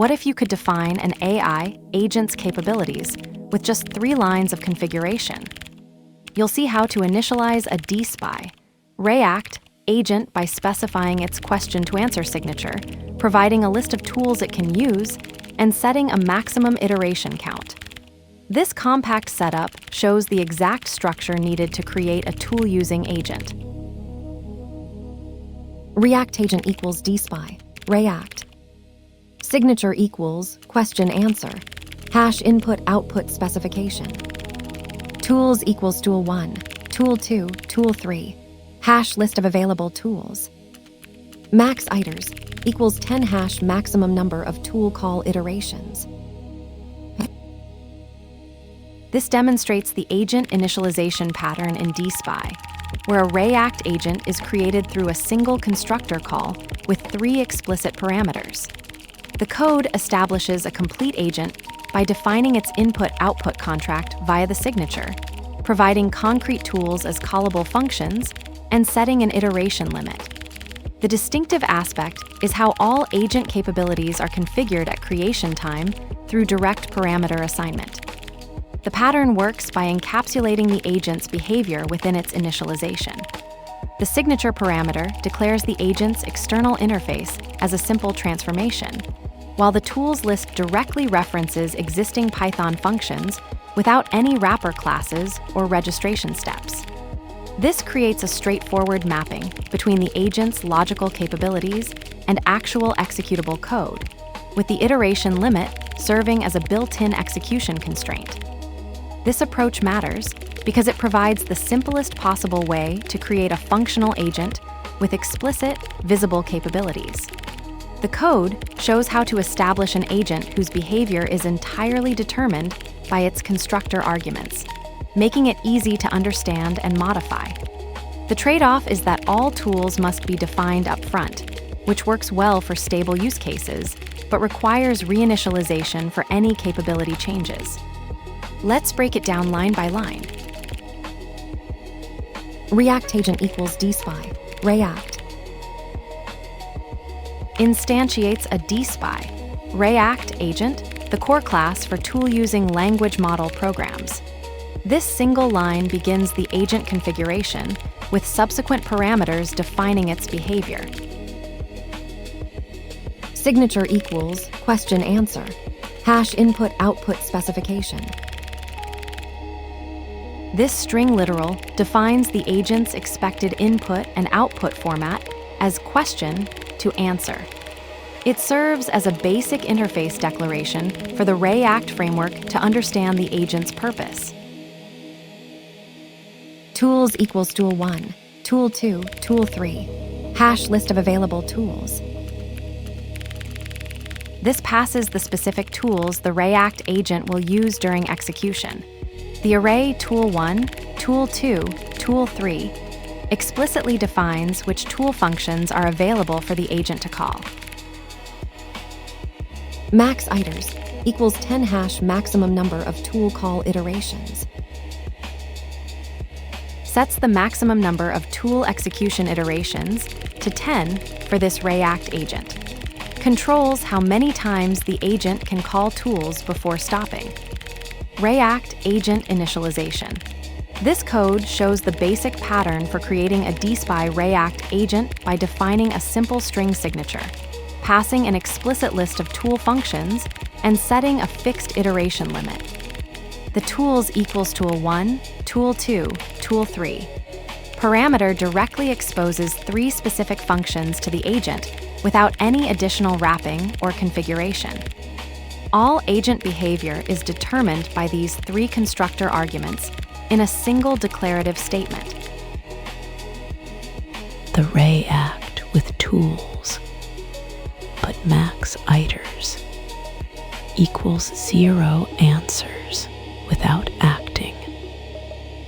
What if you could define an AI agent's capabilities with just 3 lines of configuration? You'll see how to initialize a DSPy ReAct agent by specifying its question-to-answer signature, providing a list of tools it can use, and setting a maximum iteration count. This compact setup shows the exact structure needed to create a tool-using agent. ReAct agent equals DSPy ReAct. Signature equals question-answer, hash input-output specification. Tools equals tool 1, tool 2, tool 3, hash list of available tools. Max iters equals 10 hash maximum number of tool call iterations. This demonstrates the agent initialization pattern in DSPy, where a ReAct agent is created through a single constructor call with 3 explicit parameters. The code establishes a complete agent by defining its input-output contract via the signature, providing concrete tools as callable functions, and setting an iteration limit. The distinctive aspect is how all agent capabilities are configured at creation time through direct parameter assignment. The pattern works by encapsulating the agent's behavior within its initialization. The signature parameter declares the agent's external interface as a simple transformation, while the tools list directly references existing Python functions without any wrapper classes or registration steps. This creates a straightforward mapping between the agent's logical capabilities and actual executable code, with the iteration limit serving as a built-in execution constraint. This approach matters because it provides the simplest possible way to create a functional agent with explicit, visible capabilities. The code shows how to establish an agent whose behavior is entirely determined by its constructor arguments, making it easy to understand and modify. The trade-off is that all tools must be defined up front, which works well for stable use cases, but requires reinitialization for any capability changes. Let's break it down line by line. ReAct agent equals DSPy ReAct. Instantiates a DSPy ReAct agent, the core class for tool-using language model programs. This single line begins the agent configuration, with subsequent parameters defining its behavior. Signature equals question-answer, hash input-output specification. This string literal defines the agent's expected input and output format as question to answer. It serves as a basic interface declaration for the ReAct framework to understand the agent's purpose. Tools equals tool 1, tool 2, tool 3, hash list of available tools. This passes the specific tools the ReAct agent will use during execution. The array tool 1, tool 2, tool 3 explicitly defines which tool functions are available for the agent to call. Max iters equals 10 hash maximum number of tool call iterations. Sets the maximum number of tool execution iterations to 10 for this ReAct agent. Controls how many times the agent can call tools before stopping. ReAct agent initialization. This code shows the basic pattern for creating a DSPy ReAct agent by defining a simple string signature, passing an explicit list of tool functions, and setting a fixed iteration limit. The tools equals tool 1, tool 2, tool 3. Parameter directly exposes 3 specific functions to the agent without any additional wrapping or configuration. All agent behavior is determined by these 3 constructor arguments in a single declarative statement. The ReAct with tools, but max iters equals 0 answers without action.